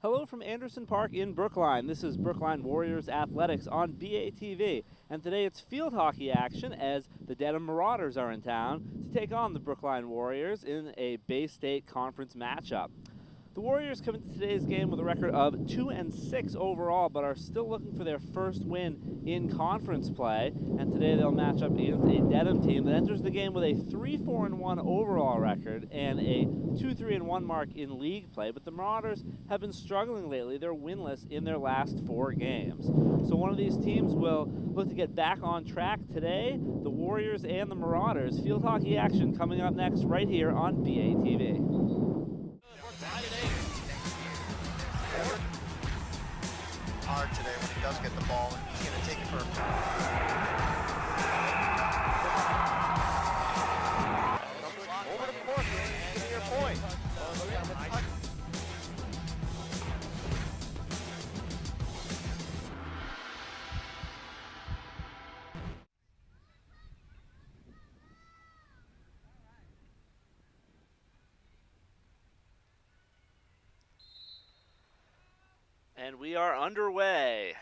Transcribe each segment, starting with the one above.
Hello from Anderson Park in Brookline. This is Brookline Warriors Athletics on BATV. And today it's field hockey action as the Dedham Marauders are in town to take on the Brookline Warriors in a Bay State Conference matchup. The Warriors come into today's game with a record of 2-6 overall, but are still looking for their first win in conference play. And today they'll match up against a Dedham team that enters the game with a 3-4-1 overall record and a 2-3-1 mark in league play. But the Marauders have been struggling lately. They're winless in their last 4 games. So one of these teams will look to get back on track today. The Warriors and the Marauders. Field hockey action coming up next right here on BATV. Hard today when he does get the ball, and he's going to take it for over the court, give me your point. And we are underway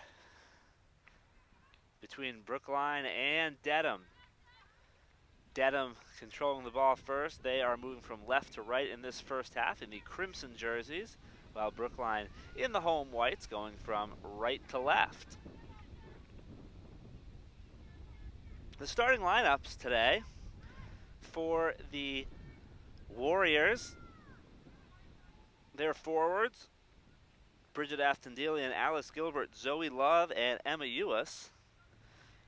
between Brookline and Dedham. Dedham controlling the ball first. They are moving from left to right in this first half in the crimson jerseys, while Brookline in the home whites going from right to left. The starting lineups today for the Warriors, their forwards, Bridget Aftendelian, Alice Gilbert, Zoe Love, and Emma Ewis.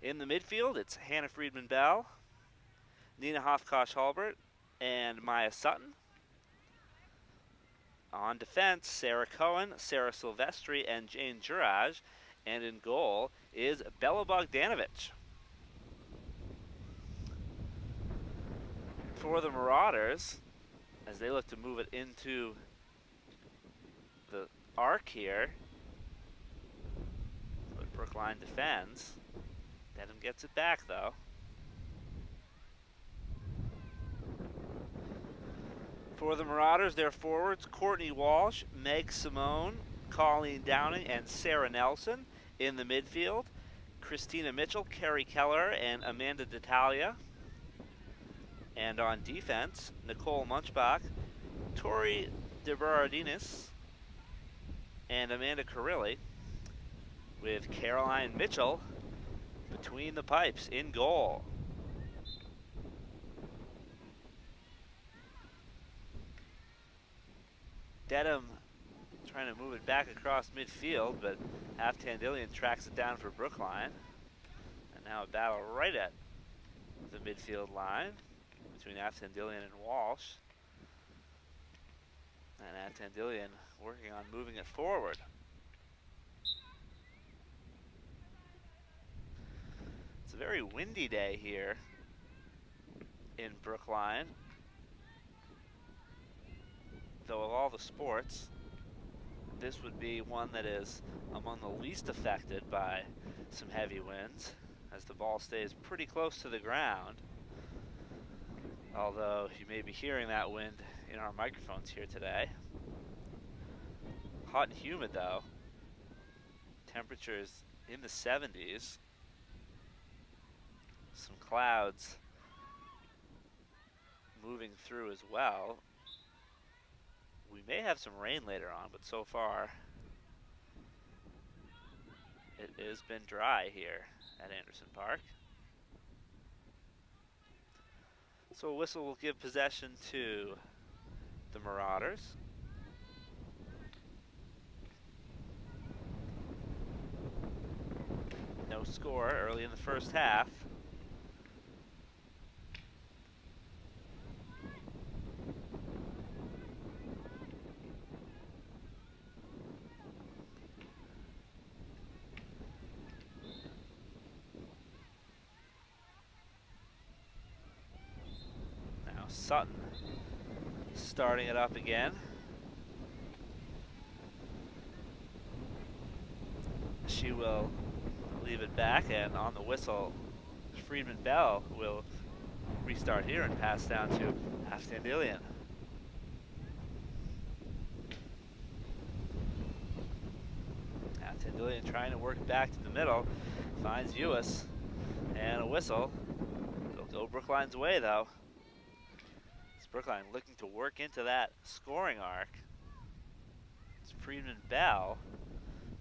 In the midfield, it's Hannah Friedman-Bell, Nina Hofkosh-Halbert, and Maya Sutton. On defense, Sarah Cohen, Sarah Silvestri, and Jane Juraj. And in goal is Bella Bogdanovich. For the Marauders, as they look to move it into the arc here, but Brookline defends. Dedham gets it back though. For the Marauders, their forwards, Courtney Walsh, Meg Simone, Colleen Downing, and Sarah Nelson. In the midfield, Christina Mitchell, Carrie Keller, and Amanda D'Italia. And on defense, Nicole Munchbach, Tori DeBerardinis, and Amanda Carilli, with Caroline Mitchell between the pipes in goal. Dedham trying to move it back across midfield, but Aftandilian tracks it down for Brookline. And now a battle right at the midfield line between Aftandilian and Walsh. And Aftandilian working on moving it forward. It's a very windy day here in Brookline. Though of all the sports, this would be one that is among the least affected by some heavy winds, as the ball stays pretty close to the ground. Although you may be hearing that wind in our microphones here today. Hot and humid though. Temperatures in the 70s. Some clouds moving through as well. We may have some rain later on, but so far it has been dry here at Anderson Park. So a whistle will give possession to the Marauders. No score early in the first half. Now Sutton starting it up again. She will leave it back, and on the whistle, Friedman-Bell will restart here and pass down to Aftandilian. Dandelion trying to work back to the middle. Finds Ewis. And a whistle. It'll go Brookline's way, though. It's Brookline looking to work into that scoring arc. It's Friedman Bell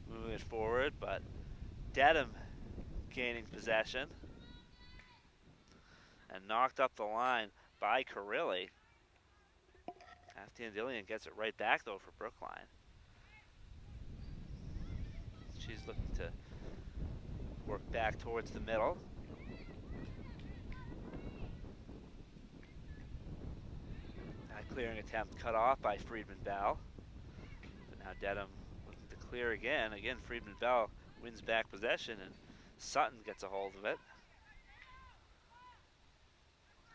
moving it forward, but Dedham gaining possession. And knocked up the line by Carilli. Half Dandelion gets it right back, though, for Brookline. She's looking to work back towards the middle. That clearing attempt cut off by Friedman Bell. But now Dedham looking to clear again. Again, Friedman Bell wins back possession, and Sutton gets a hold of it.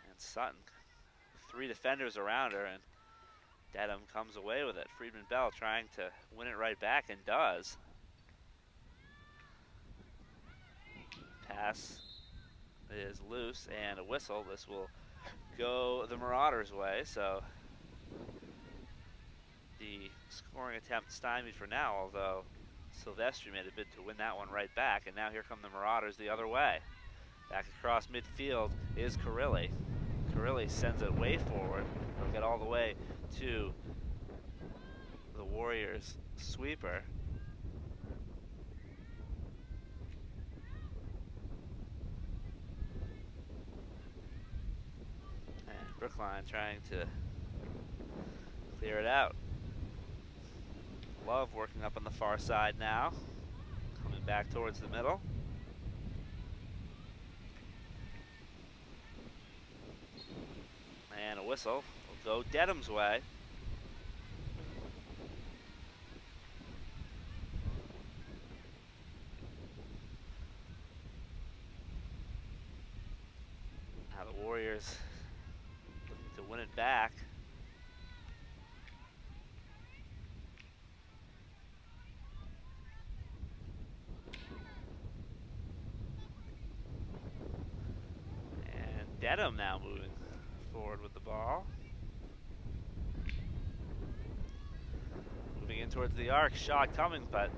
And Sutton, 3 defenders around her, and Dedham comes away with it. Friedman Bell trying to win it right back, and does. Pass is loose, and a whistle. This will go the Marauders' way, so the scoring attempt stymied for now, although Silvestri made a bid to win that one right back, and now here come the Marauders the other way. Back across midfield is Carilli. Carilli sends it way forward. It'll get all the way to the Warriors' sweeper. And Brookline trying to clear it out. Love working up on the far side now. Coming back towards the middle. And a whistle will go Dedham's way. Now the Warriors looking to win it back. And Dedham now moving forward with the ball. Moving in towards the arc, shot coming, but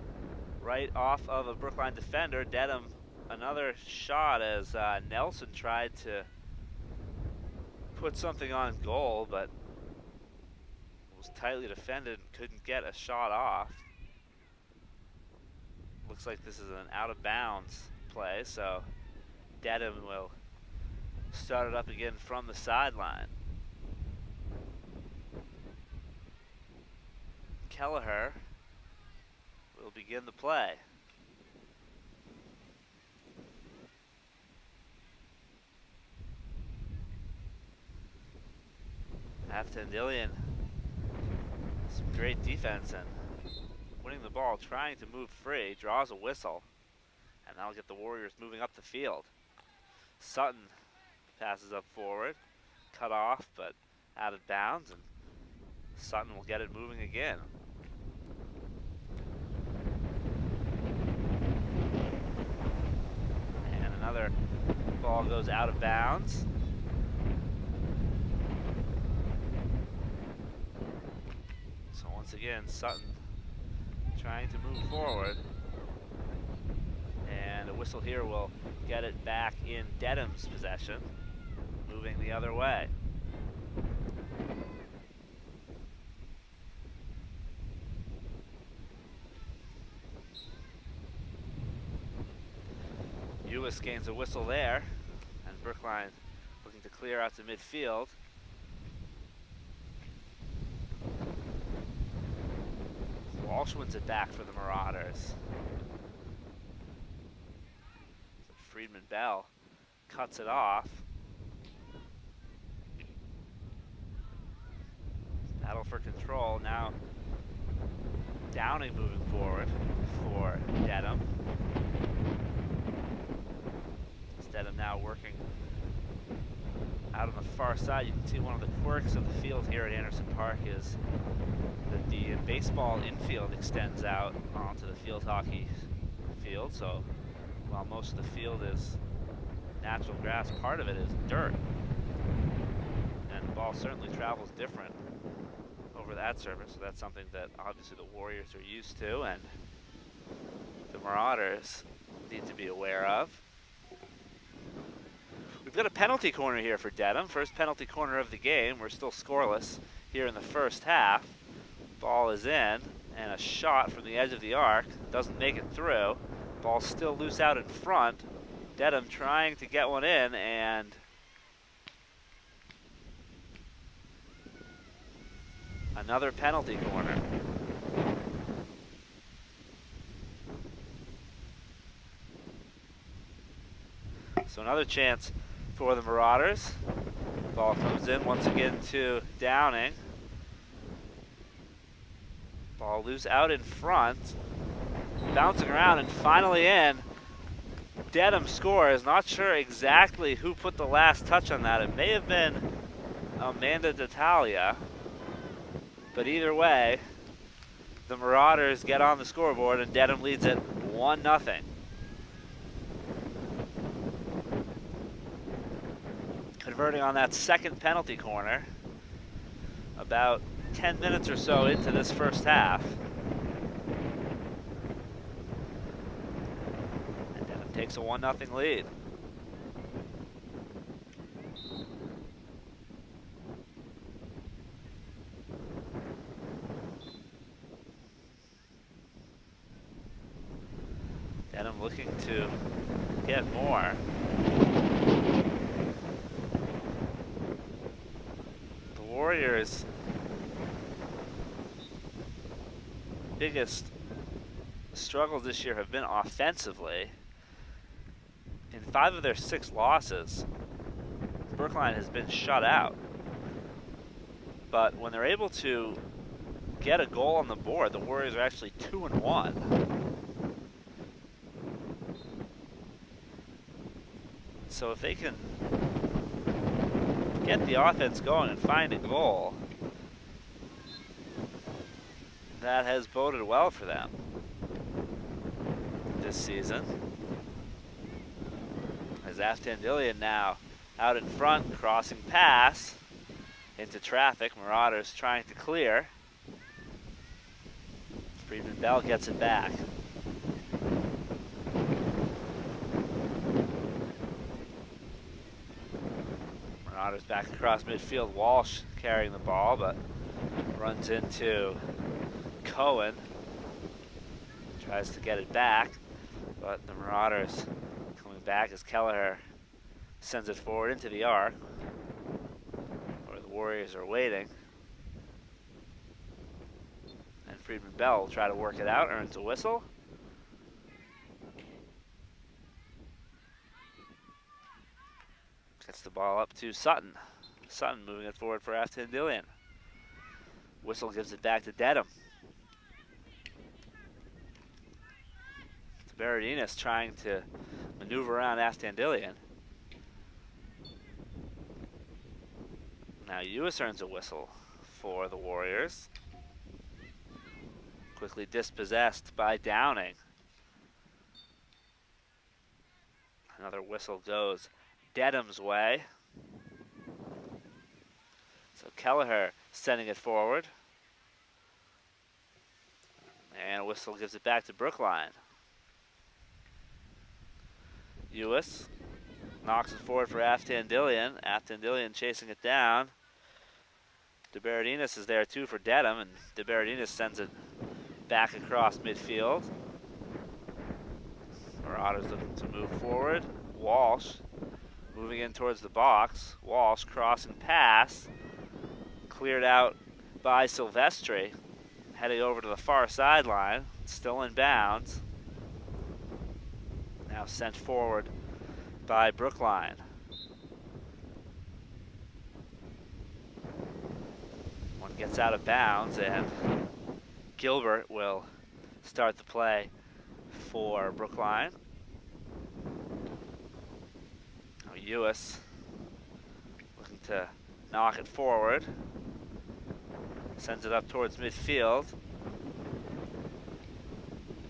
right off of a Brookline defender. Dedham, another shot as Nelson tried to put something on goal, but was tightly defended and couldn't get a shot off. Looks like this is an out of bounds play, so Dedham will start it up again from the sideline. Kelleher will begin the play. Half Dandelion, some great defense and winning the ball, trying to move free, draws a whistle, and that'll get the Warriors moving up the field. Sutton passes up forward, cut off, but out of bounds, and Sutton will get it moving again. And another ball goes out of bounds. So once again, Sutton trying to move forward. And a whistle here will get it back in Dedham's possession, moving the other way. Ewis gains a whistle there, and Brookline looking to clear out to midfield. Walsh wins it back for the Marauders. Friedman Bell cuts it off. Battle for control now. Downing moving forward for Dedham. Dedham now working out on the far side. You can see one of the quirks of the field here at Anderson Park is that the baseball infield extends out onto the field hockey field. So while most of the field is natural grass, part of it is dirt. And the ball certainly travels different over that surface. So that's something that obviously the Warriors are used to, and the Marauders need to be aware of. We've got a penalty corner here for Dedham. First penalty corner of the game. We're still scoreless here in the first half. Ball is in, and a shot from the edge of the arc. Doesn't make it through. Ball still loose out in front. Dedham trying to get one in, and another penalty corner. So another chance for the Marauders. Ball comes in once again to Downing. Ball loose out in front. Bouncing around and finally in. Dedham scores. Not sure exactly who put the last touch on that. It may have been Amanda D'Italia. But either way, the Marauders get on the scoreboard and Dedham leads it 1-0. Converting on that second penalty corner about 10 minutes or so into this first half. And Dedham takes a 1-0 lead. Dedham looking to get more. Warriors' biggest struggles this year have been offensively. In 5 of their 6 losses, Brookline has been shut out. But when they're able to get a goal on the board, the Warriors are actually 2-1. So if they can get the offense going and find a goal, that has boded well for them this season. As Aftandillian now out in front, crossing pass into traffic. Marauders trying to clear. Friedman Bell gets it back. Marauders back across midfield. Walsh carrying the ball, but runs into Cohen. Tries to get it back, but the Marauders coming back as Kelleher sends it forward into the arc, where the Warriors are waiting. And Friedman Bell will try to work it out, earns a whistle. Gets the ball up to Sutton. Sutton moving it forward for Aftandillian. Whistle gives it back to Dedham. Berardinas trying to maneuver around Aftandillian. Now Ewis earns a whistle for the Warriors. Quickly dispossessed by Downing. Another whistle goes Dedham's way. So Kelleher sending it forward. And a whistle gives it back to Brookline. Ewis knocks it forward for Aftandillian. Aftandillian chasing it down. DeBerardinas is there too for Dedham, and DeBerardinas sends it back across midfield. Marauders looking to move forward. Walsh moving in towards the box. Walsh crossing pass. Cleared out by Silvestri. Heading over to the far sideline. Still in bounds. Now sent forward by Brookline. One gets out of bounds, and Gilbert will start the play for Brookline. Now Ewis looking to knock it forward. Sends it up towards midfield,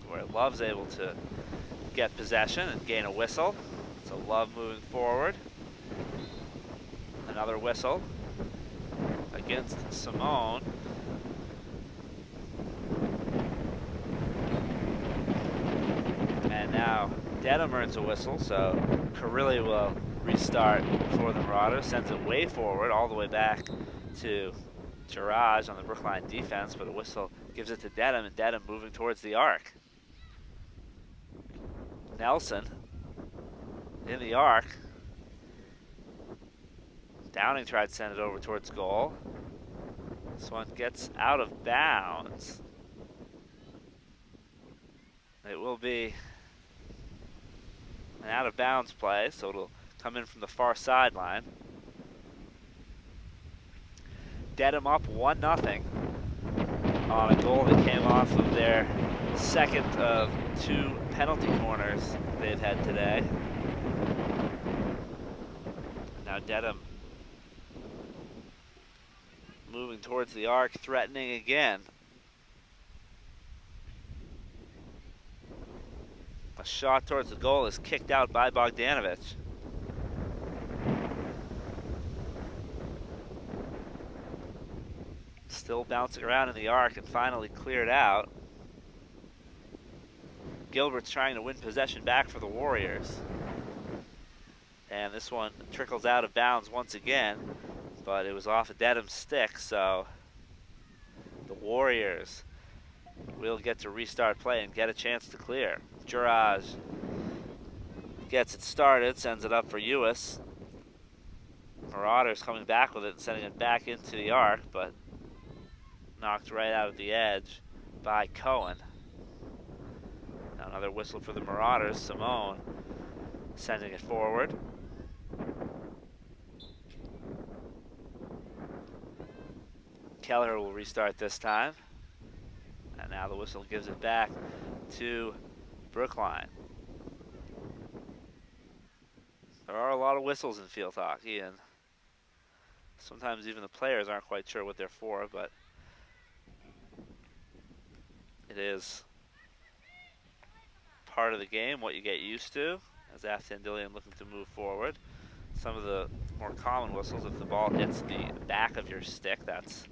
where Love's able to get possession and gain a whistle. So Love moving forward. Another whistle against Simone. Dedham earns a whistle, so Carilli will restart for the Marauders. Sends it way forward, all the way back to Girage on the Brookline defense, but a whistle gives it to Dedham, and Dedham moving towards the arc. Nelson in the arc. Downing tried to send it over towards goal. This one gets out of bounds. It will be an out of bounds play, so it'll come in from the far sideline. Dedham up 1-0 on a goal that came off of their second of 2 penalty corners they've had today. Now Dedham moving towards the arc, threatening again. A shot towards the goal is kicked out by Bogdanovich. Still bouncing around in the arc and finally cleared out. Gilbert's trying to win possession back for the Warriors. And this one trickles out of bounds once again, but it was off of Dedham's stick, so the Warriors will get to restart play and get a chance to clear. Girage gets it started, sends it up for Ewis. Marauders coming back with it and sending it back into the arc, but knocked right out of the edge by Cohen. Now another whistle for the Marauders. Simone sending it forward. Keller will restart this time. And now the whistle gives it back to Brookline. There are a lot of whistles in field hockey, and sometimes even the players aren't quite sure what they're for, but it is part of the game, what you get used to, as Aftandillian looking to move forward. Some of the more common whistles, if the ball hits the back of your stick, that's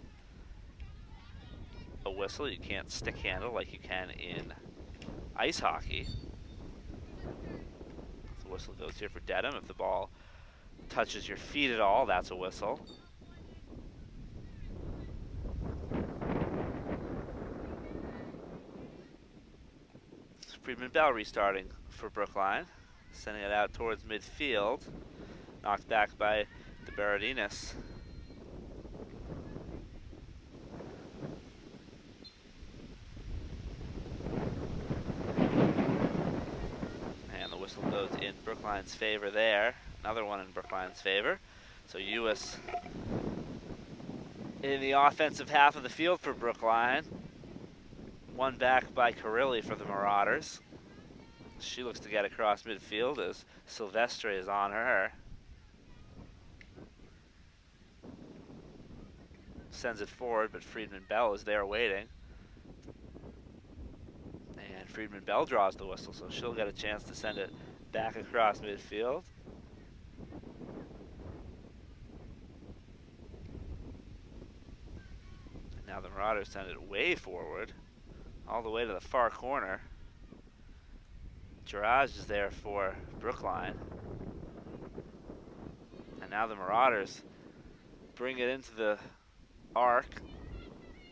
a whistle. You can't stick handle like you can in ice hockey. The whistle goes here for Dedham. If the ball touches your feet at all, that's a whistle. Friedman Bell restarting for Brookline, sending it out towards midfield. Knocked back by the Berardinis. And the whistle goes in Brookline's favor there. Another one in Brookline's favor. So Ewis in the offensive half of the field for Brookline. One back by Carilli for the Marauders. She looks to get across midfield as Silvestre is on her. Sends it forward, but Friedman Bell is there waiting. And Friedman Bell draws the whistle, so she'll get a chance to send it back across midfield. And now the Marauders send it way forward, all the way to the far corner. Girage is there for Brookline. And now the Marauders bring it into the arc.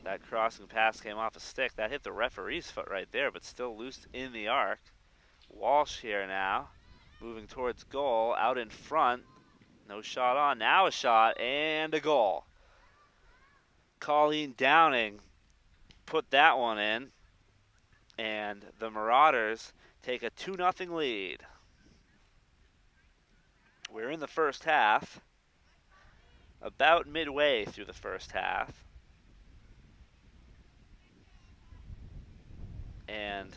That crossing pass came off a stick. That hit the referee's foot right there, but still loose in the arc. Walsh here now, moving towards goal, out in front. No shot on, now a shot and a goal. Colleen Downing put that one in, and the Marauders take a 2-0 lead. We're in the first half, about midway through the first half. And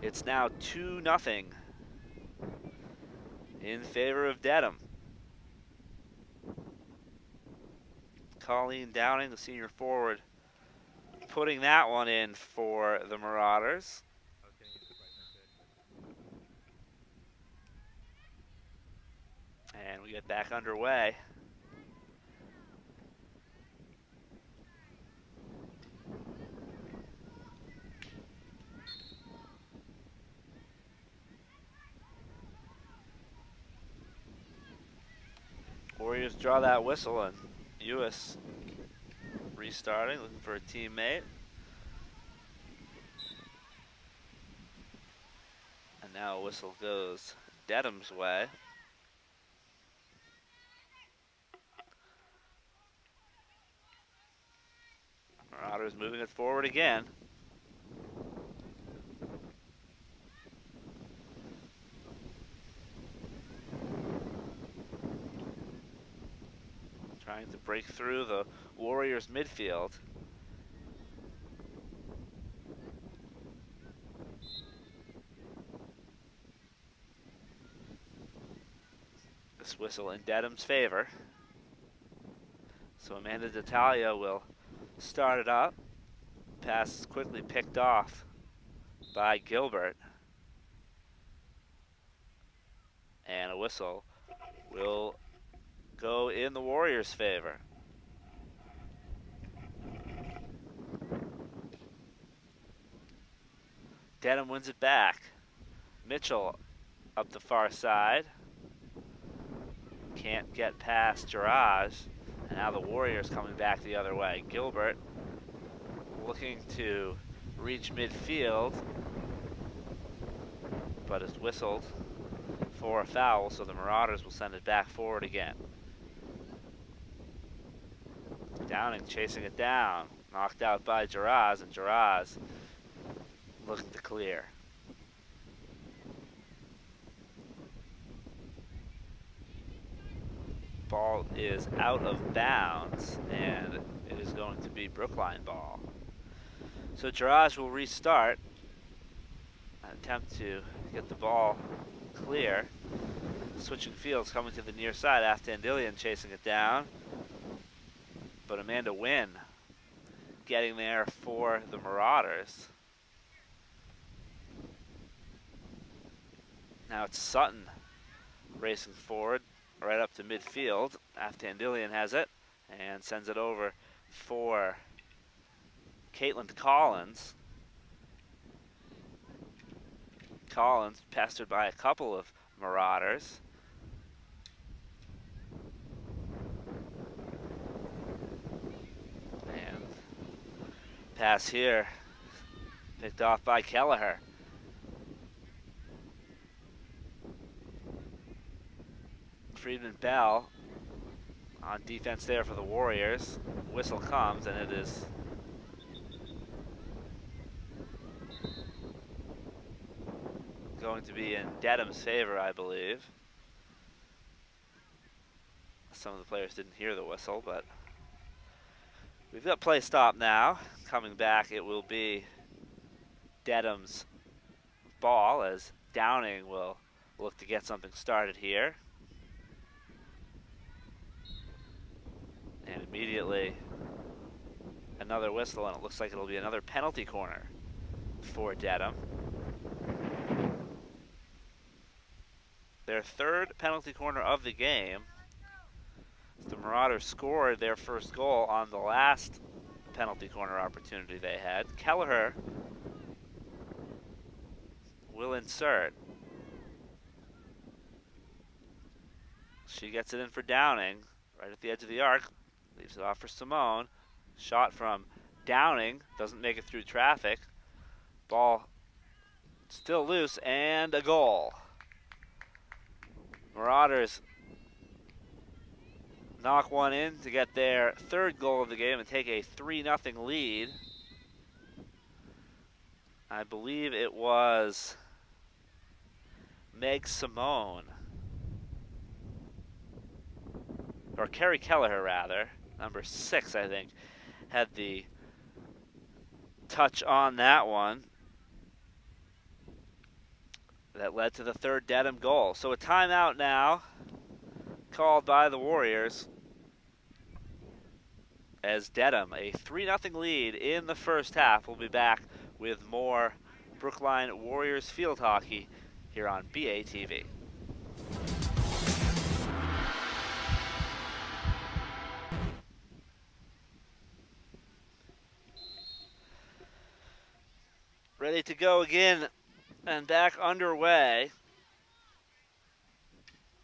it's now 2-0 in favor of Dedham. Colleen Downing, the senior forward, putting that one in for the Marauders. And we get back underway. Warriors draw that whistle, and Ewis restarting, looking for a teammate. And now a whistle goes Dedham's way. Marauders moving it forward again. Trying to break through the Warriors midfield. This whistle in Dedham's favor. So Amanda D'Italia will start it up. Pass is quickly picked off by Gilbert. And a whistle will go in the Warriors' favor. Dedham wins it back. Mitchell up the far side. Can't get past Girage. And now the Warriors coming back the other way. Gilbert looking to reach midfield, but is whistled for a foul, so the Marauders will send it back forward again. Downing chasing it down. Knocked out by Girage, and Girage looking to clear. Ball is out of bounds, and it is going to be Brookline ball. So Girage will restart. Attempt to get the ball clear. Switching fields coming to the near side. Aftandilian chasing it down. But Amanda Wynn getting there for the Marauders. Now it's Sutton racing forward right up to midfield. Aftandilian has it and sends it over for Caitlin Collins. Collins pestered by a couple of Marauders. And pass here picked off by Kelleher. Friedman Bell on defense there for the Warriors. Whistle comes, and it is going to be in Dedham's favor, I believe. Some of the players didn't hear the whistle, but we've got play stop now. Coming back, it will be Dedham's ball as Downing will look to get something started here. And immediately another whistle, and it looks like it'll be another penalty corner for Dedham. Their third penalty corner of the game. The Marauders scored their first goal on the last penalty corner opportunity they had. Kelleher will insert. She gets it in for Downing, right at the edge of the arc. Leaves it off for Simone. Shot from Downing, doesn't make it through traffic. Ball still loose, and a goal. Marauders knock one in to get their third goal of the game and take a 3-0 lead. I believe it was Meg Simone, or Carrie Kelleher rather, number 6 I think, had the touch on that one that led to the third Dedham goal. So a timeout now called by the Warriors as Dedham, a 3-0 lead in the first half. We'll be back with more Brookline Warriors field hockey here on BATV. Ready to go again and back underway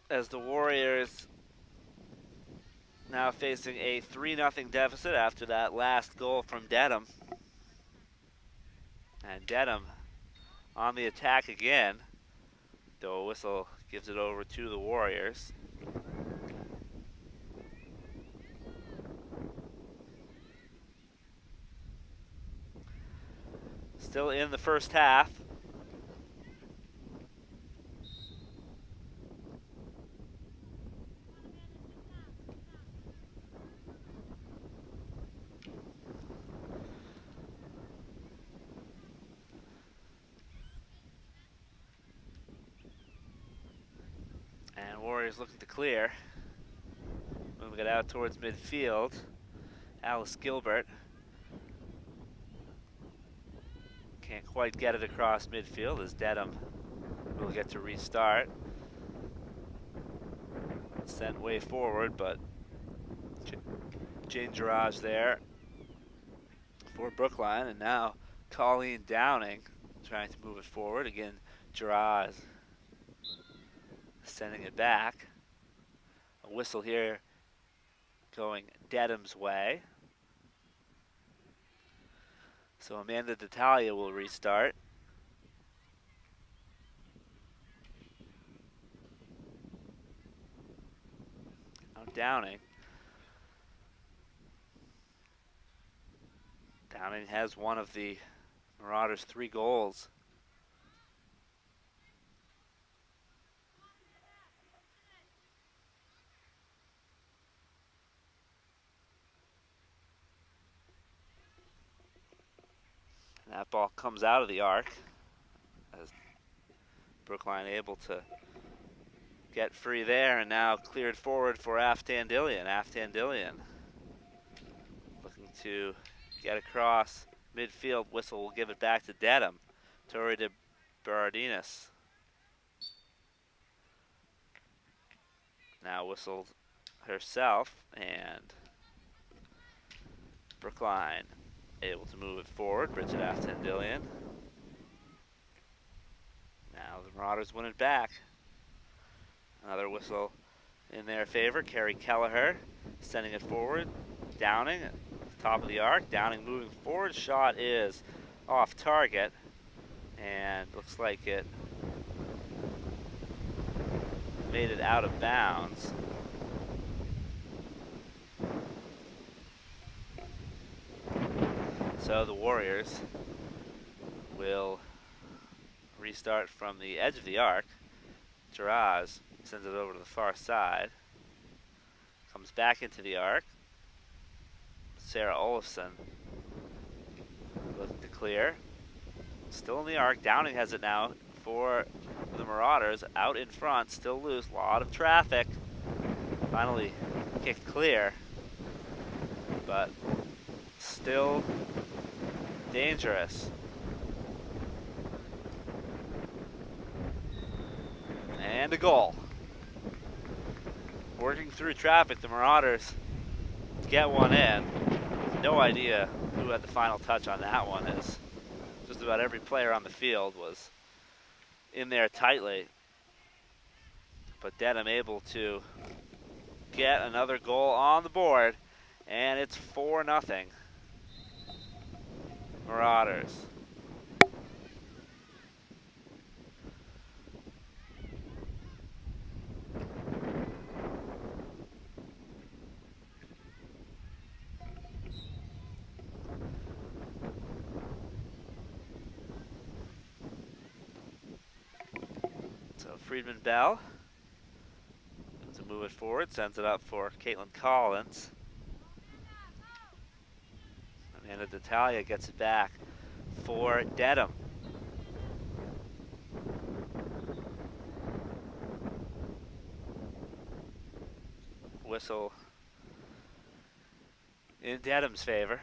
as the Warriors now facing a 3-0 deficit after that last goal from Dedham. And Dedham on the attack again, though a whistle gives it over to the Warriors. Still in the first half. And Warriors looking to clear. Moving it out towards midfield. Alice Gilbert can't quite get it across midfield as Dedham will get to restart. Sent way forward, but Jane Girage there for Brookline, and now Colleen Downing trying to move it forward. Again, Girage sending it back. A whistle here going Dedham's way. So Amanda D'Italia will restart. Now Downing. Downing has one of the Marauders' 3 goals. And that ball comes out of the arc as Brookline able to get free there, and now cleared forward for Aftandillian. Aftandillian looking to get across midfield. Whistle will give it back to Dedham. Torre de Berardinas. Now whistled herself, and Brookline able to move it forward. Bridget Aftandillian. Now the Marauders win it back. Another whistle in their favor. Carrie Kelleher sending it forward. Downing at the top of the arc. Downing moving forward. Shot is off target, and looks like it made it out of bounds. So the Warriors will restart from the edge of the arc. Giraz sends it over to the far side. Comes back into the arc. Sarah Olafson looking to clear. Still in the arc. Downing has it now for the Marauders. Out in front, still loose. A lot of traffic. Finally kicked clear, but still dangerous. And a goal. Working through traffic, the Marauders get one in. No idea who had the final touch on that one, as just about every player on the field was in there tightly. But Dedham able to get another goal on the board, and it's 4-0 Marauders. So Friedman Bell to move it forward, sends it up for Caitlin Collins. Amanda D'Italia gets it back for Dedham. Whistle in Dedham's favor.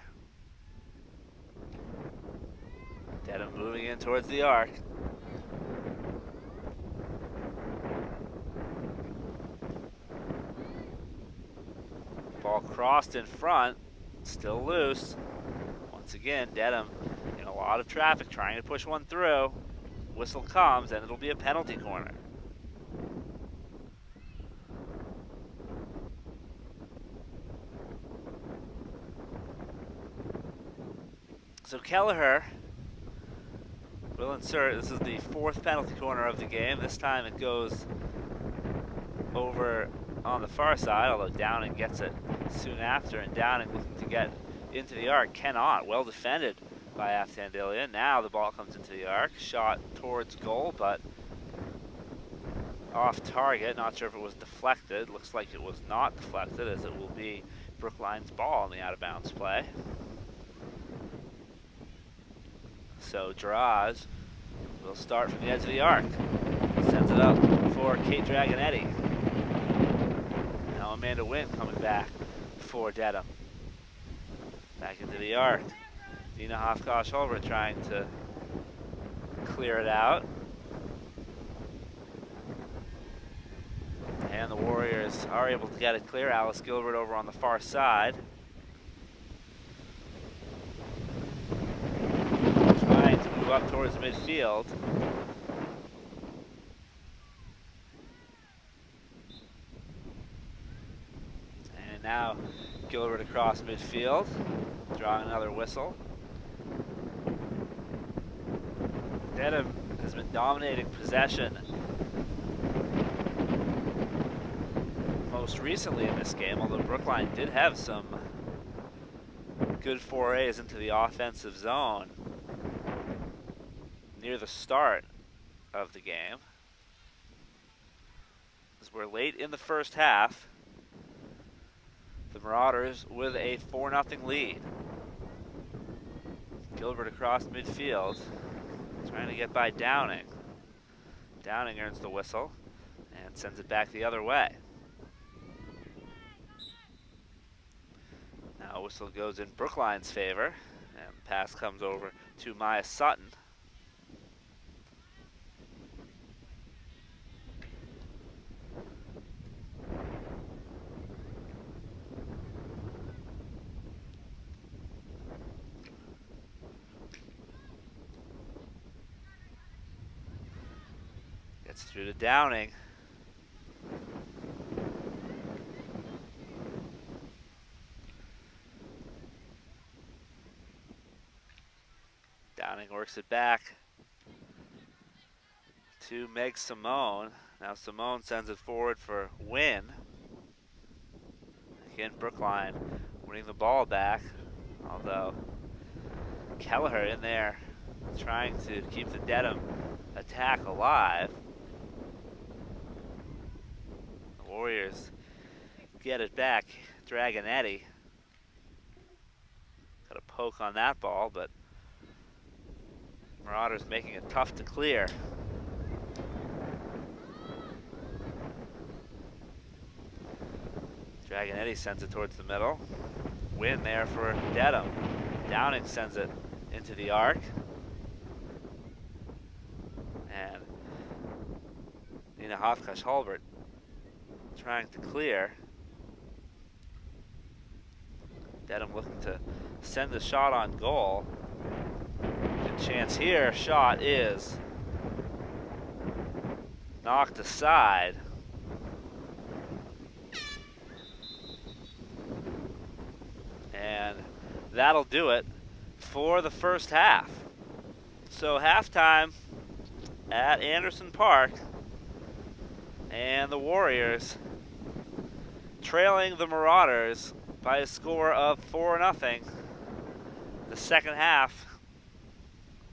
Dedham moving in towards the arc. Ball crossed in front, still loose. Once again, Dedham in a lot of traffic trying to push one through. Whistle comes, and it'll be a penalty corner. So Kelleher will insert. This is the 4th penalty corner of the game. This time it goes over on the far side, although Downing gets it soon after, and Downing looking to get into the arc. Cannot. Well defended by Aftandilia. Now the ball comes into the arc. Shot towards goal, but off target. Not sure if it was deflected. Looks like it was not deflected, as it will be Brookline's ball in the out-of-bounds play. So Draws will start from the edge of the arc. Sends it up for Kate Dragonetti. Now Amanda Wynn coming back for Dedham. Back into the arc. Dina Hofkosh-Holbert trying to clear it out. And the Warriors are able to get it clear. Alice Gilbert over on the far side. Trying to move up towards midfield. And now Gilbert across midfield, drawing another whistle. Dedham has been dominating possession most recently in this game, although Brookline did have some good forays into the offensive zone near the start of the game. As we're late in the first half, the Marauders with a 4-0 lead. Gilbert across midfield, trying to get by Downing. Downing earns the whistle and sends it back the other way. Now whistle goes in Brookline's favor, and the pass comes over to Maya Sutton. Gets through to Downing. Downing works it back to Meg Simone. Now Simone sends it forward for Wynn. Again, Brookline winning the ball back, although Kelleher in there trying to keep the Dedham attack alive. The Warriors get it back. Dragonetti got a poke on that ball, but Marauders making it tough to clear. Dragonetti sends it towards the middle. Win there for Dedham. Downing sends it into the arc. And Nina Hofkosh-Holbert trying to clear. Dedham looking to send the shot on goal. Good chance here. Shot is knocked aside. And that'll do it for the first half. So halftime at Anderson Park, and the Warriors trailing the Marauders by a score of 4-0. The second half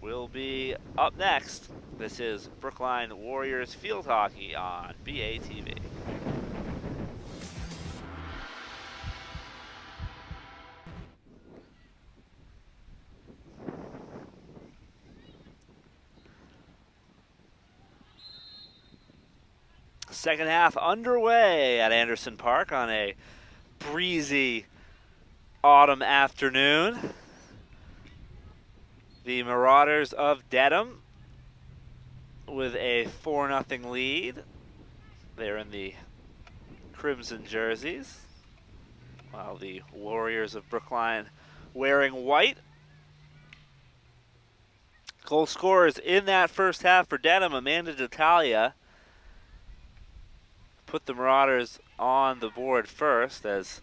will be up next. This is Brookline Warriors Field Hockey on BATV. Second half underway at Anderson Park on a breezy autumn afternoon. The Marauders of Dedham with a 4-0 lead. They're in the crimson jerseys, while the Warriors of Brookline wearing white. Goal scorers in that first half for Dedham, Amanda D'Italia put the Marauders on the board first, as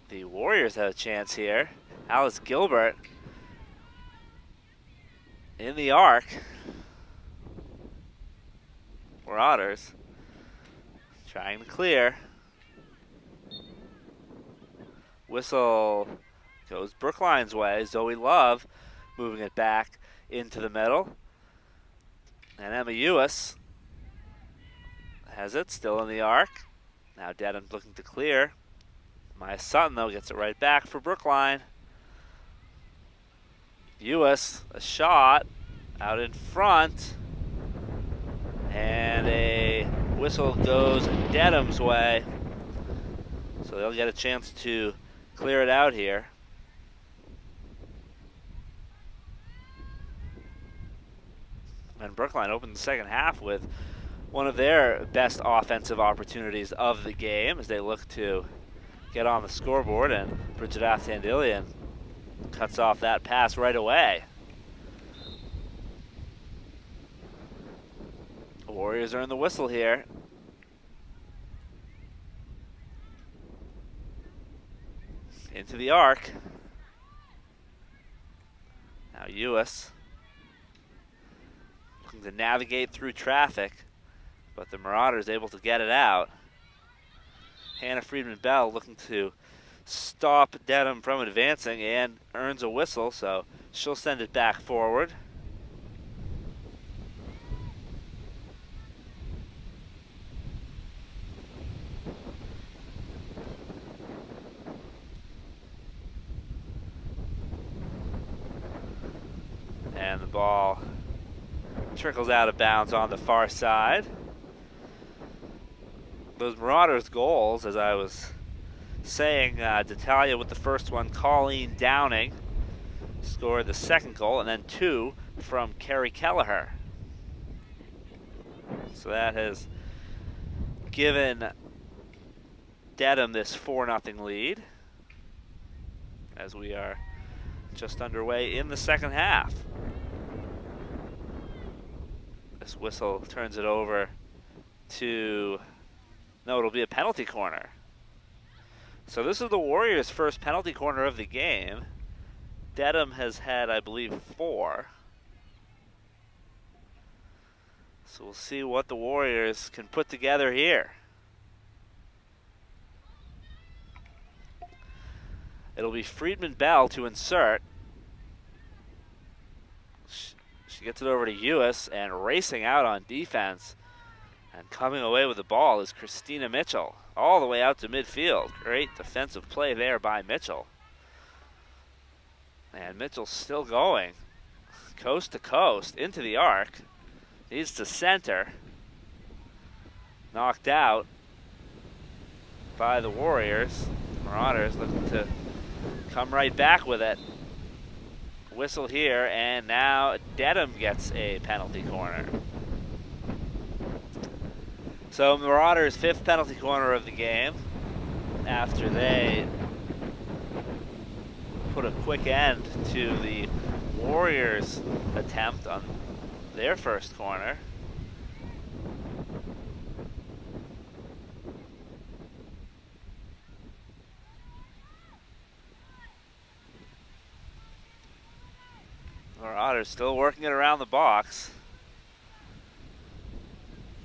the Warriors have a chance here. Alice Gilbert in the arc. Marauders trying to clear. Whistle goes Brookline's way. Zoe Love moving it back into the middle. And Emma Ewis has it, still in the arc. Now Dedham's looking to clear. Maya Sutton, though, gets it right back for Brookline. Ewis, a shot out in front. And a whistle goes Dedham's way. So they'll get a chance to clear it out here. And Brookline opened the second half with one of their best offensive opportunities of the game as they look to get on the scoreboard, and Bridget Aftandilian cuts off that pass right away. The Warriors are in the whistle here. Into the arc. Now Ewis looking to navigate through traffic, but the Marauders able to get it out. Hannah Friedman-Bell looking to stop Dedham from advancing and earns a whistle, so she'll send it back forward. And the ball trickles out of bounds on the far side. Those Marauders goals, as I was saying, D'Italia with the first one, Colleen Downing scored the second goal, and then two from Carrie Kelleher. So that has given Dedham this 4-0 lead as we are just underway in the second half. This whistle turns it over to, no, it'll be a penalty corner. So this is the Warriors' first penalty corner of the game. Dedham has had, I believe, 4. So we'll see what the Warriors can put together here. It'll be Friedman-Bell to insert. She gets it over to Ewis, and racing out on defense and coming away with the ball is Christina Mitchell, all the way out to midfield. Great defensive play there by Mitchell. And Mitchell's still going coast to coast into the arc. Needs to center. Knocked out by the Warriors. Marauders looking to come right back with it. Whistle here, and now Dedham gets a penalty corner. So Marauders' 5th penalty corner of the game after they put a quick end to the Warriors' attempt on their first corner. Marauders still working it around the box.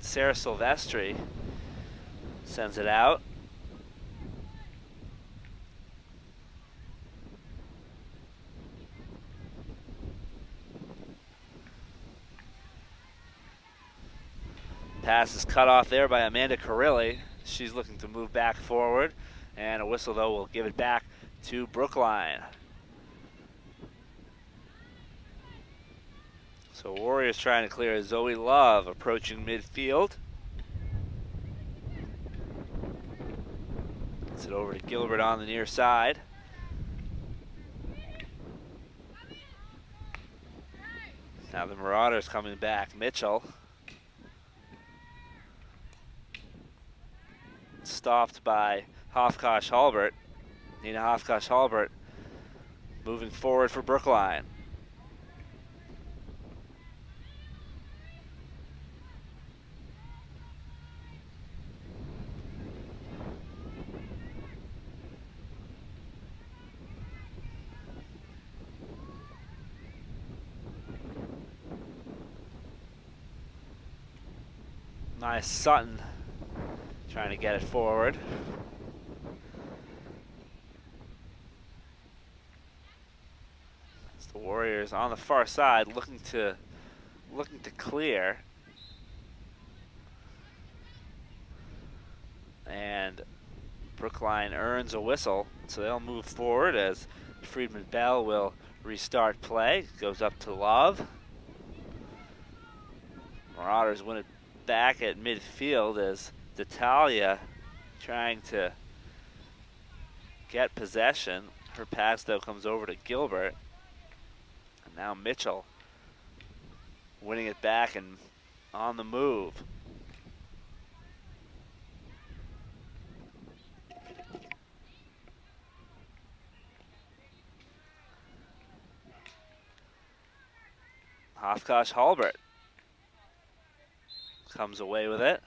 Sarah Silvestri sends it out. Pass is cut off there by Amanda Carilli. She's looking to move back forward, and a whistle, though, will give it back to Brookline. So Warriors trying to clear. Zoe Love approaching midfield. Gets it over to Gilbert on the near side. Now the Marauders coming back. Mitchell. Stopped by Hofkosh-Halbert. Nina Hofkosh-Halbert moving forward for Brookline. Nice Sutton trying to get it forward. It's the Warriors on the far side looking to clear. And Brookline earns a whistle, so they'll move forward as Friedman Bell will restart play. Goes up to Love. Marauders win it back at midfield as D'Italia trying to get possession. Her pass though comes over to Gilbert. And now Mitchell winning it back and on the move. Hofkosh Halbert comes away with it,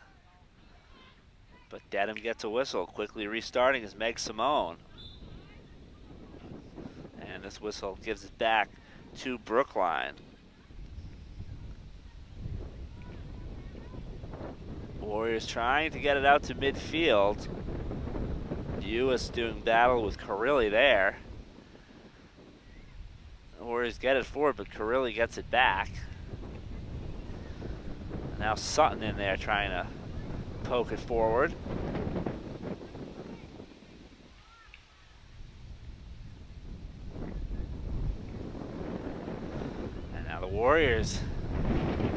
but Dedham gets a whistle. Quickly restarting is Meg Simone. And this whistle gives it back to Brookline. Warriors trying to get it out to midfield. Ewis doing battle with Carilli there. The Warriors get it forward, but Carilli gets it back. Now Sutton in there trying to poke it forward. And now the Warriors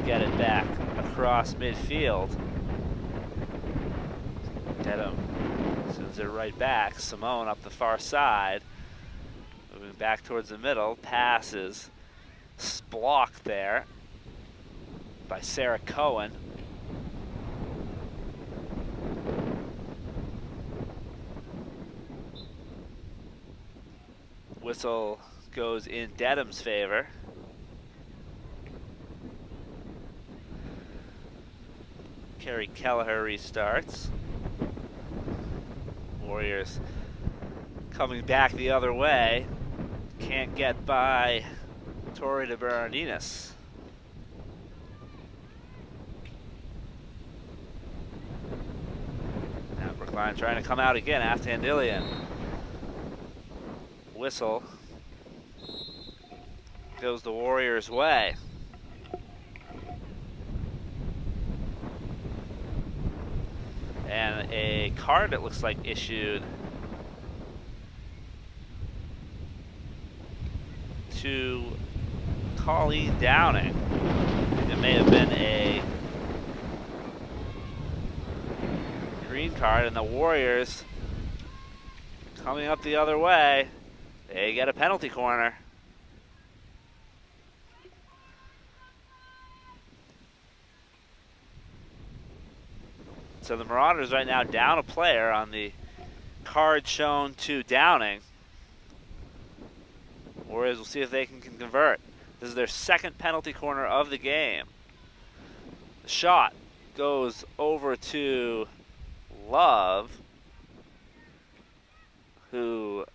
get it back across midfield. Dedham sends it right back. Simone up the far side. Moving back towards the middle. Pass is blocked there by Sarah Cohen. Whistle goes in Dedham's favor. Carrie Kelleher restarts. Warriors coming back the other way. Can't get by Tori de Bereninas. Now Brookline trying to come out again after Andillian. Whistle goes the Warriors' way. And a card, it looks like, issued to Colleen Downing. It may have been a green card, and the Warriors coming up the other way. They get a penalty corner. So the Marauders right now down a player on the card shown to Downing. Warriors will see if they can convert. This is their second penalty corner of the game. The shot goes over to Love, who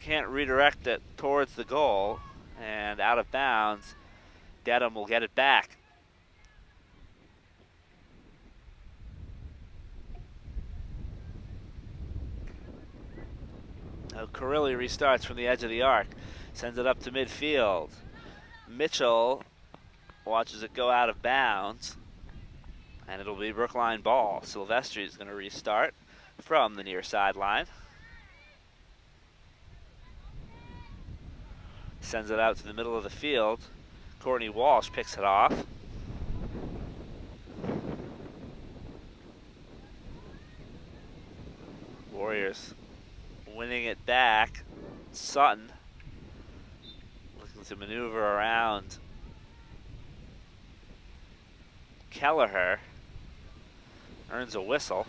can't redirect it towards the goal, and out of bounds. Dedham will get it back. Now Carilli restarts from the edge of the arc, sends it up to midfield. Mitchell watches it go out of bounds, and it'll be Brookline ball. Silvestri is going to restart from the near sideline. Sends it out to the middle of the field. Courtney Walsh picks it off. Warriors winning it back. Sutton looking to maneuver around Kelleher. Earns a whistle.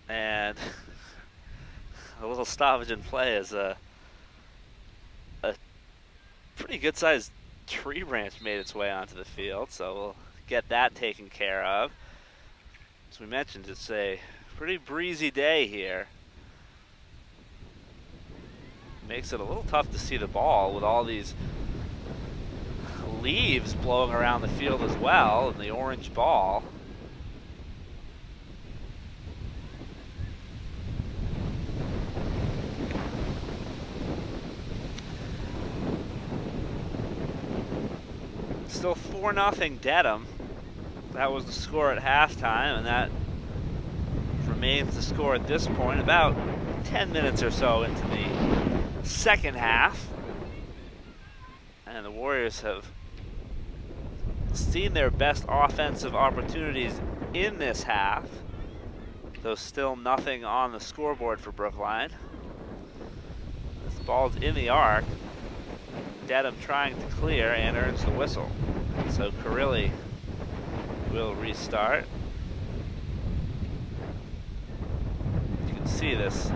And a little stoppage in play is a pretty good sized tree branch made its way onto the field, so we'll get that taken care of. As we mentioned, it's a pretty breezy day here. Makes it a little tough to see the ball with all these leaves blowing around the field as well, and the orange ball. Still 4-0 Dedham. That was the score at halftime, and that remains the score at this point, about 10 minutes or so into the second half. And the Warriors have seen their best offensive opportunities in this half, though still nothing on the scoreboard for Brookline. This ball's in the arc. Dedham trying to clear and earns the whistle. So Carilli will restart. You can see this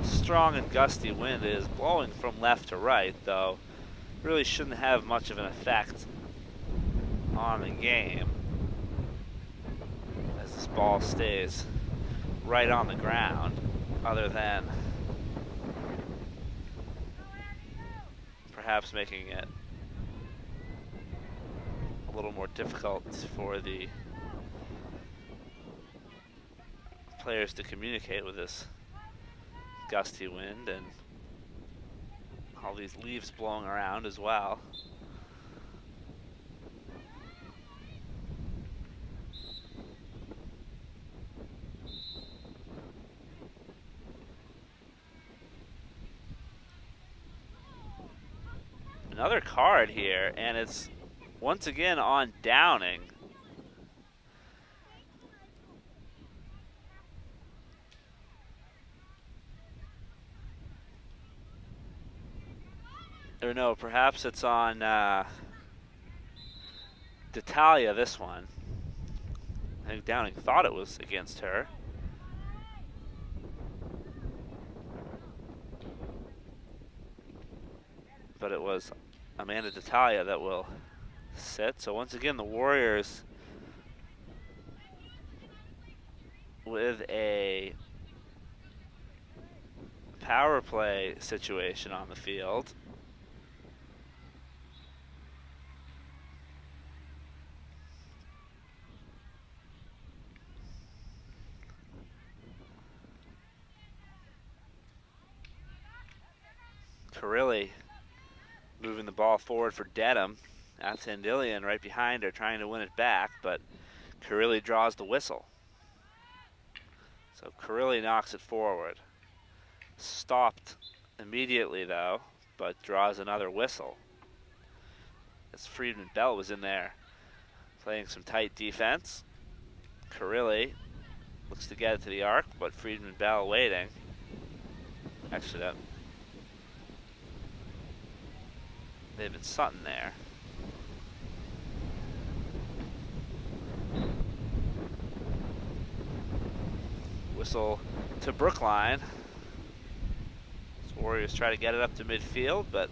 strong and gusty wind is blowing from left to right, though really shouldn't have much of an effect on the game, as this ball stays right on the ground, other than perhaps making it a little more difficult for the players to communicate with this gusty wind and all these leaves blowing around as well. Another card here, and it's once again on Downing. Or no, perhaps it's on D'Italia, this one. I think Downing thought it was against her. But it was Amanda D'Italia that will sit. So once again, the Warriors with a power play situation on the field. Carilli moving the ball forward for Dedham. That's Andillian right behind her trying to win it back, but Carilli draws the whistle. So Carilli knocks it forward. Stopped immediately though, but draws another whistle. As Friedman Bell was in there playing some tight defense. Carilli looks to get it to the arc, but Friedman Bell waiting. Actually, that may have been Sutton there. Whistle to Brookline. Warriors try to get it up to midfield, but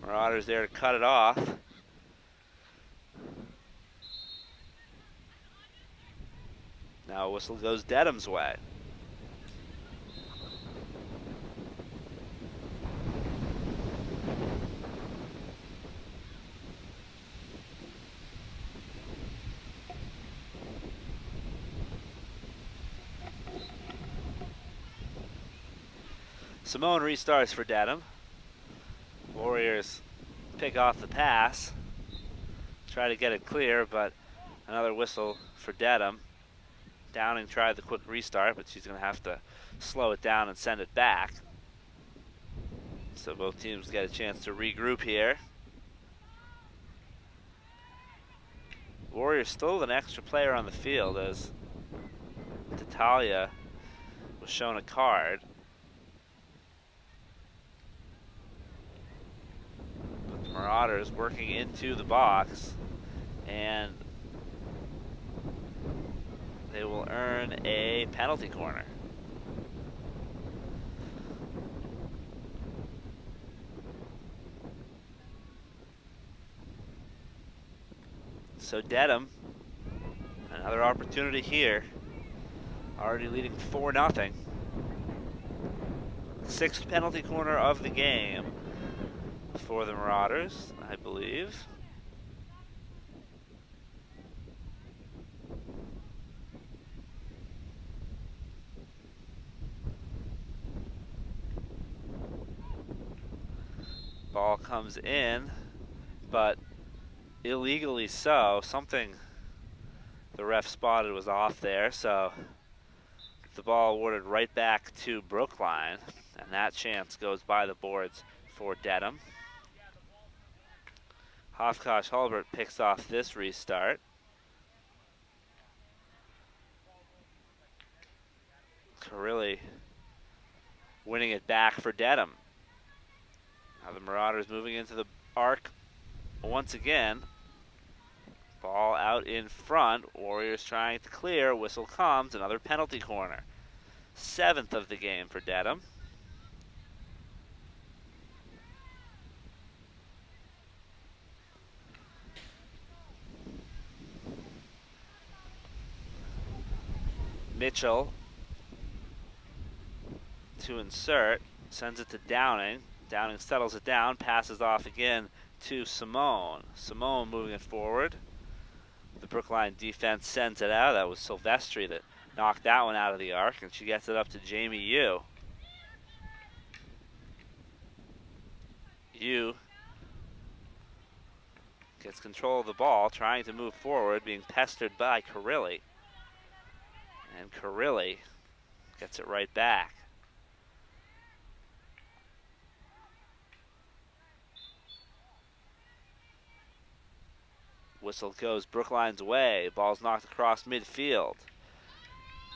Marauders there to cut it off. Now a whistle goes Dedham's way. Simone restarts for Dedham. Warriors pick off the pass, try to get it clear, but another whistle for Dedham. Downing tried the quick restart, but she's going to have to slow it down and send it back. So both teams get a chance to regroup here. Warriors still with an extra player on the field, as D'Italia was shown a card. Marauders working into the box, and they will earn a penalty corner. So Dedham, another opportunity here. Already leading 4-0. Sixth penalty corner of the game for the Marauders, I believe. Ball comes in, but illegally so. Something the ref spotted was off there, so the ball awarded right back to Brookline, and that chance goes by the boards for Dedham. Hofkosh-Hulbert picks off this restart. Carilli winning it back for Dedham. Now the Marauders moving into the arc once again. Ball out in front. Warriors trying to clear. Whistle comes. Another penalty corner. 7th of the game for Dedham. Mitchell to insert. Sends it to Downing. Downing settles it down. Passes off again to Simone. Simone moving it forward. The Brookline defense sends it out. That was Silvestri that knocked that one out of the arc, and she gets it up to Jamie Yu. Yu gets control of the ball, trying to move forward, being pestered by Carilli. And Carilli gets it right back. Whistle goes Brookline's way. Ball's knocked across midfield.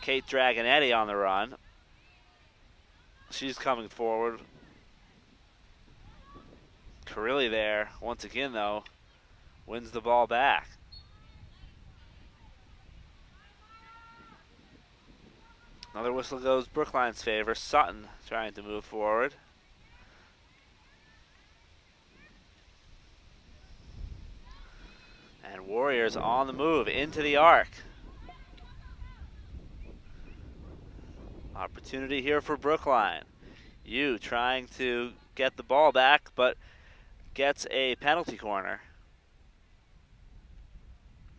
Kate Dragonetti on the run. She's coming forward. Carilli there, once again though, wins the ball back. Another whistle goes Brookline's favor. Sutton trying to move forward. And Warriors on the move into the arc. Opportunity here for Brookline. Yu trying to get the ball back, but gets a penalty corner.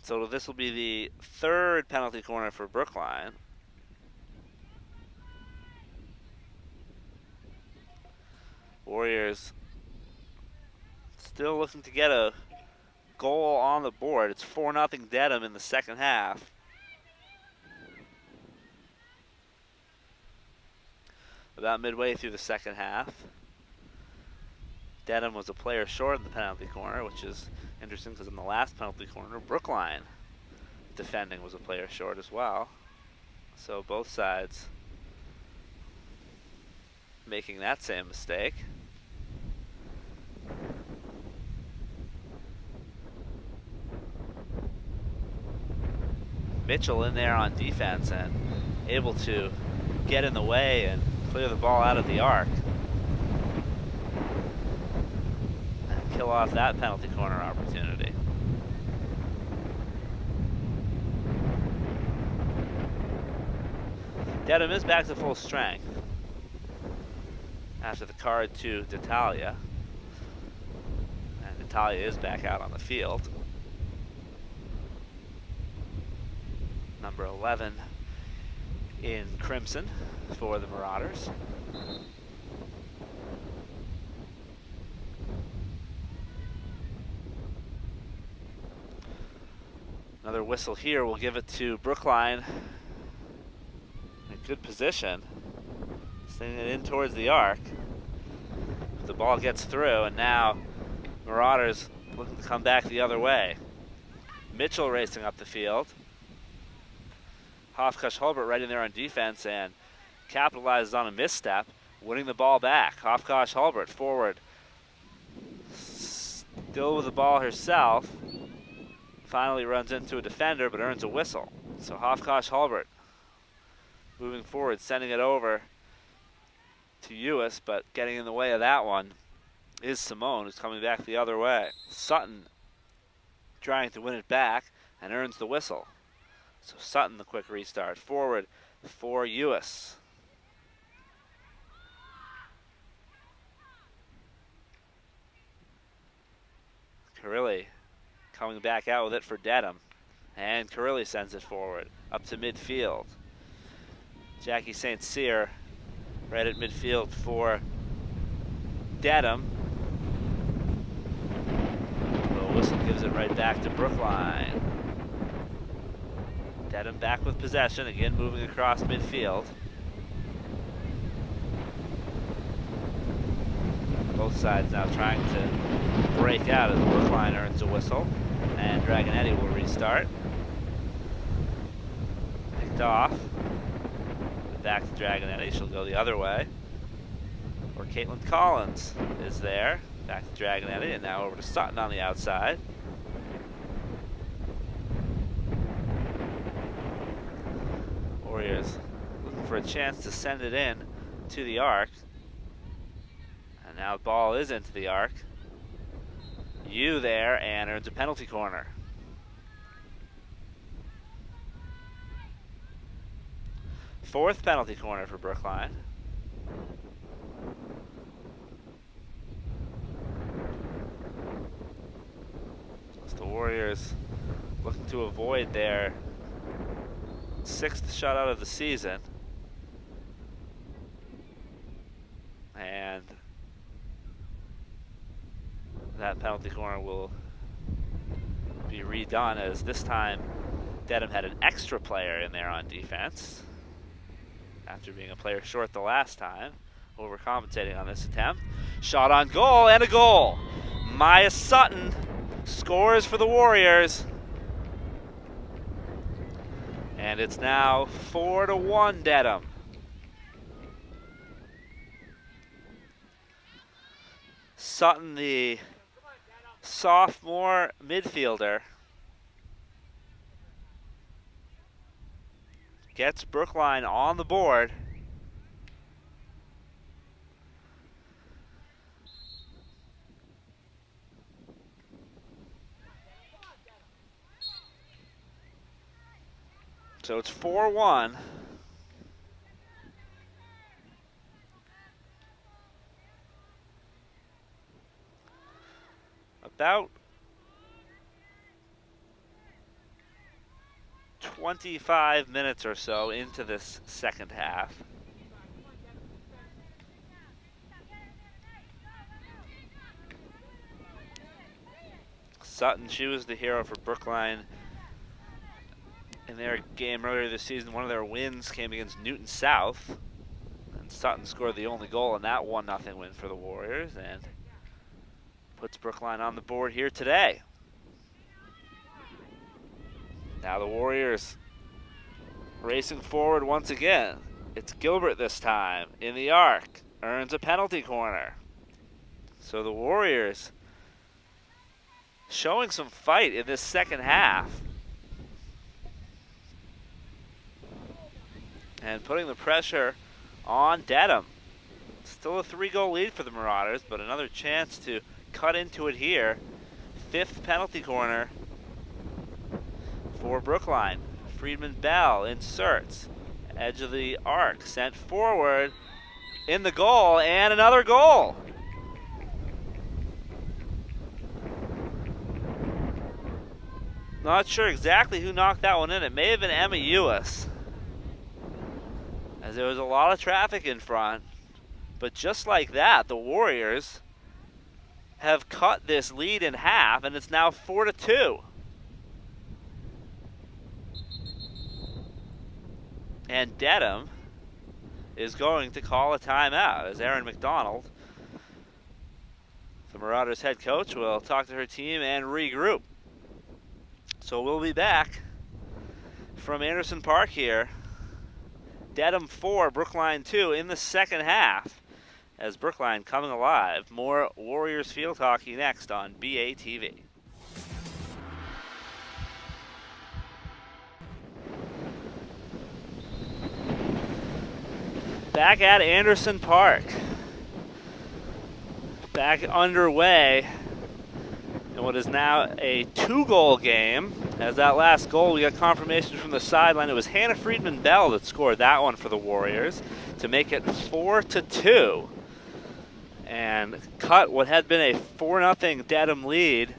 So this will be the 3rd penalty corner for Brookline. Warriors still looking to get a goal on the board. It's 4-0 Dedham in the second half. About midway through the second half, Dedham was a player short in the penalty corner, which is interesting because in the last penalty corner, Brookline defending was a player short as well. So both sides making that same mistake. Mitchell in there on defense and able to get in the way and clear the ball out of the arc. And kill off that penalty corner opportunity. Dedham is back to full strength after the card to D'Italia. And D'Italia is back out on the field. Number 11 in crimson for the Marauders. Another whistle here will give it to Brookline. In good position, sending it in towards the arc. The ball gets through, and now Marauders looking to come back the other way. Mitchell racing up the field. Hofkosh-Hulbert right in there on defense and capitalizes on a misstep, winning the ball back. Hofkosh-Hulbert forward, still with the ball herself. Finally runs into a defender but earns a whistle. So Hofkosh-Hulbert moving forward, sending it over to Ewis, but getting in the way of that one is Simone, who's coming back the other way. Sutton trying to win it back and earns the whistle. So Sutton, the quick restart. Forward for Ewis. Carilli coming back out with it for Dedham. And Carilli sends it forward, up to midfield. Jackie St. Cyr right at midfield for Dedham. The whistle gives it right back to Brookline. Dedham back with possession, again moving across midfield. Both sides now trying to break out as Brookline earns a whistle. And Dragonetti will restart. Picked off. Back to Dragonetti, she'll go the other way. Or Caitlin Collins is there. Back to Dragonetti, and now over to Sutton on the outside. Warriors looking for a chance to send it in to the arc. And now the ball is into the arc. Yu there, and earns a penalty corner. Fourth penalty corner for Brookline. As the Warriors looking to avoid their 6th shutout of the season. And that penalty corner will be redone, as this time Dedham had an extra player in there on defense after being a player short the last time, overcompensating on this attempt. Shot on goal, and a goal. Maya Sutton scores for the Warriors. And it's now 4-1 Dedham. Sutton, the sophomore midfielder, gets Brookline on the board. So it's 4-1. About 25 minutes or so into this second half. Sutton, she was the hero for Brookline in their game earlier this season. One of their wins came against Newton South, and Sutton scored the only goal in that 1-0 win for the Warriors, and puts Brookline on the board here today. Now the Warriors racing forward once again. It's Gilbert this time in the arc. Earns a penalty corner. So the Warriors showing some fight in this second half. And putting the pressure on Dedham. Still a 3-goal lead for the Marauders, but another chance to cut into it here. 5th penalty corner for Brookline. Friedman Bell inserts. Edge of the arc, sent forward in the goal, and another goal. Not sure exactly who knocked that one in. It may have been Emma Ewis, as there was a lot of traffic in front. But just like that, the Warriors have cut this lead in half, and it's now 4-2. And Dedham is going to call a timeout, as Erin McDonald, the Marauders head coach, will talk to her team and regroup. So we'll be back from Anderson Park here. Dedham 4, Brookline 2 in the second half, as Brookline coming alive. More Warriors field hockey next on BATV. Back at Anderson Park. Back underway in what is now a 2-goal game. As that last goal, we got confirmation from the sideline. It was Hannah Friedman-Bell that scored that one for the Warriors to make it 4-2 and cut what had been a 4-0 Dedham lead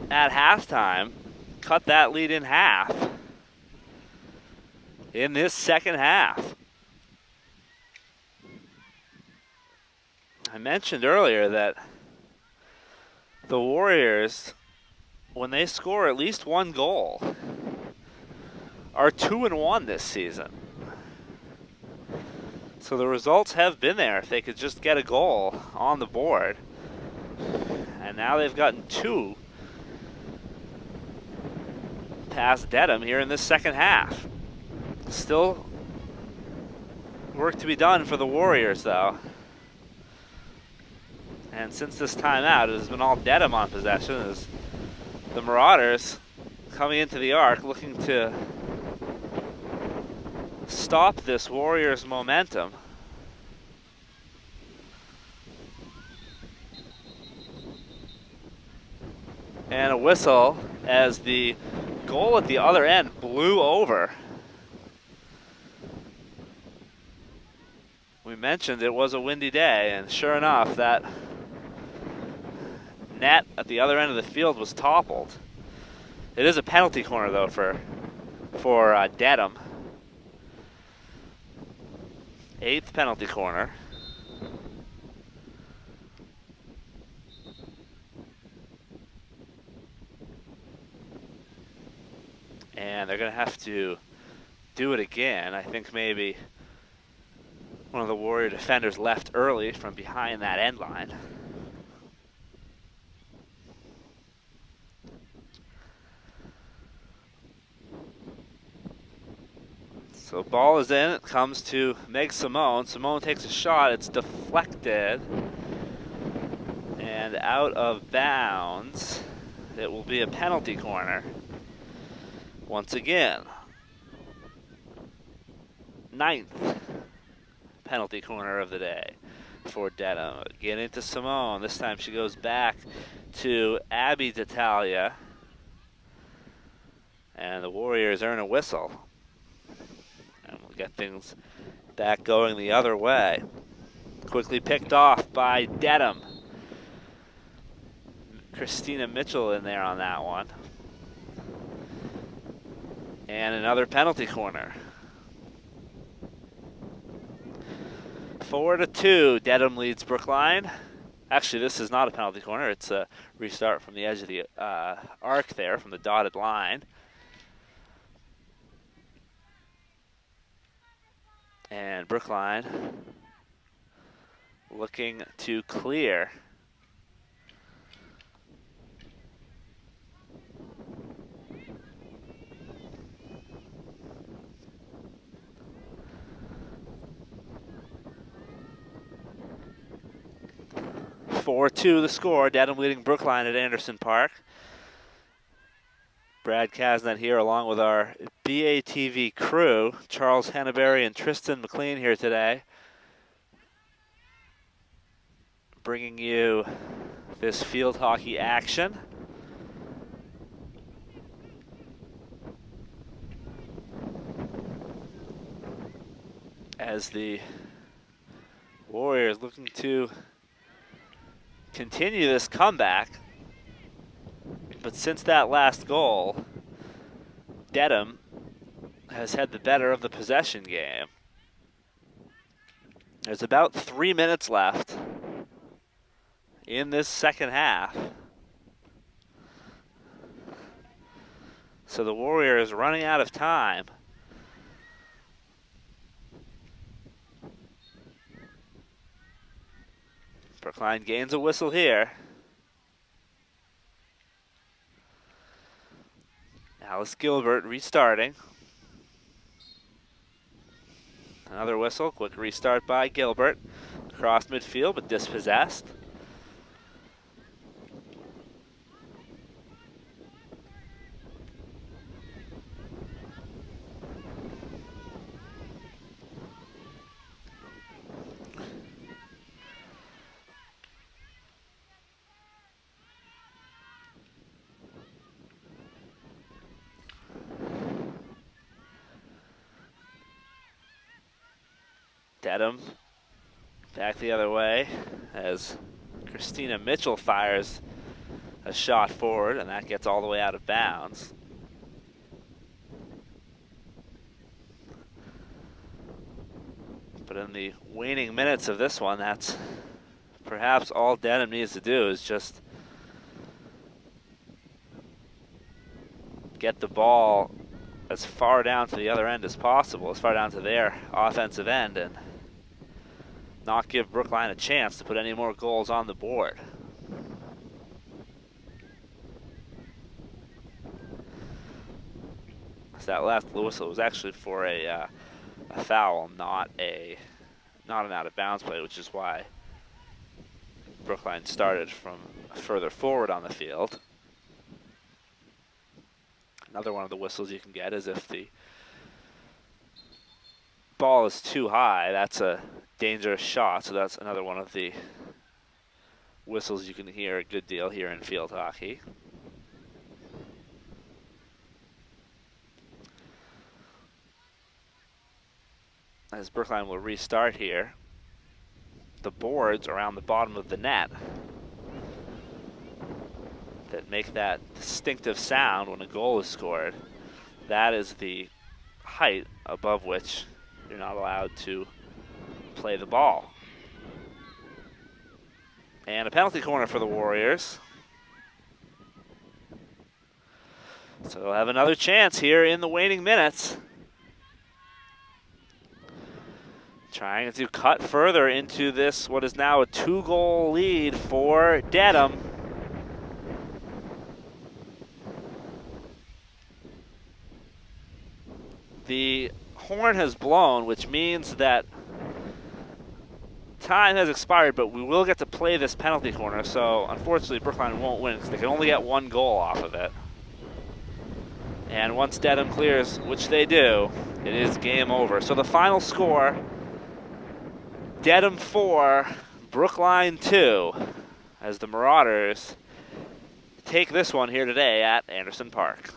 at halftime. Cut that lead in half in this second half. I mentioned earlier that the Warriors, when they score at least one goal, are 2-1 this season. So the results have been there if they could just get a goal on the board. And now they've gotten 2 past Dedham here in this second half. Still work to be done for the Warriors, though. And since this timeout, it has been all Dedham on possession as the Marauders coming into the arc looking to stop this Warriors momentum. And a whistle as the goal at the other end blew over. We mentioned it was a windy day, and sure enough, that net at the other end of the field was toppled. It is a penalty corner, though, for Dedham. 8th penalty corner. And they're going to have to do it again. I think maybe one of the Warrior defenders left early from behind that end line. So ball is in, it comes to Meg Simone. Simone takes a shot, it's deflected and out of bounds. It will be a penalty corner once again. 9th penalty corner of the day for Dedham. Again into Simone. This time she goes back to Abby D'Italia. And the Warriors earn a whistle. And we'll get things back going the other way. Quickly picked off by Dedham. Christina Mitchell in there on that one. And another penalty corner. 4-2, Dedham leads Brookline. Actually, this is not a penalty corner. It's a restart from the edge of the arc there, from the dotted line. And Brookline looking to clear. (4-2) the score. Dedham leading Brookline at Anderson Park. Brad Kasnet here along with our BATV crew, Charles Hannaberry and Tristan McLean here today, bringing you this field hockey action. As the Warriors looking to continue this comeback. But since that last goal, Dedham has had the better of the possession game. There's about 3 minutes left in this second half. So the Warriors running out of time. Brookline gains a whistle here. Alice Gilbert restarting. Another whistle, quick restart by Gilbert. Across midfield, but dispossessed. Dedham back the other way as Christina Mitchell fires a shot forward, and that gets all the way out of bounds. But in the waning minutes of this one, that's perhaps all Dedham needs to do is just get the ball as far down to the other end as possible, as far down to their offensive end, and not give Brookline a chance to put any more goals on the board. So that last whistle was actually for a foul, not an out of bounds play, which is why Brookline started from further forward on the field. Another one of the whistles you can get is if the ball is too high, that's a dangerous shot, so that's another one of the whistles you can hear a good deal here in field hockey. As Brookline will restart here, the boards around the bottom of the net that make that distinctive sound when a goal is scored, that is the height above which you're not allowed to play the ball. And a penalty corner for the Warriors. So they'll have another chance here in the waning minutes. Trying to cut further into this, what is now a 2-goal lead for Dedham. The horn has blown, which means that time has expired, but we will get to play this penalty corner, so unfortunately Brookline won't win because they can only get 1 goal off of it. And once Dedham clears, which they do, it is game over. So the final score, Dedham 4, Brookline 2, as the Marauders take this one here today at Anderson Park.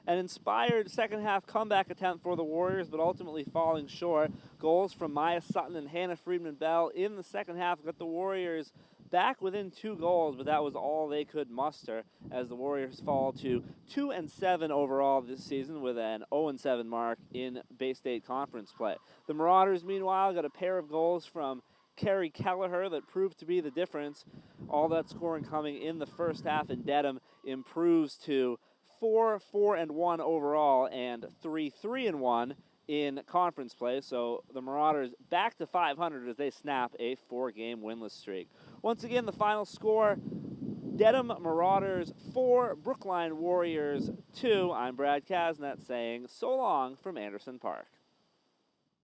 An inspired second-half comeback attempt for the Warriors, but ultimately falling short. Goals from Maya Sutton and Hannah Friedman-Bell in the second half got the Warriors back within 2 goals, but that was all they could muster as the Warriors fall to 2-7 overall this season with an 0-7 mark in Bay State Conference play. The Marauders, meanwhile, got a pair of goals from Carrie Kelleher that proved to be the difference. All that scoring coming in the first half, and Dedham improves to 4-4-1 overall and 3-3-1 in conference play. So the Marauders back to 500 as they snap a 4-game winless streak. Once again, the final score, Dedham Marauders 4, Brookline Warriors 2. I'm Brad Kasnet saying so long from Anderson Park.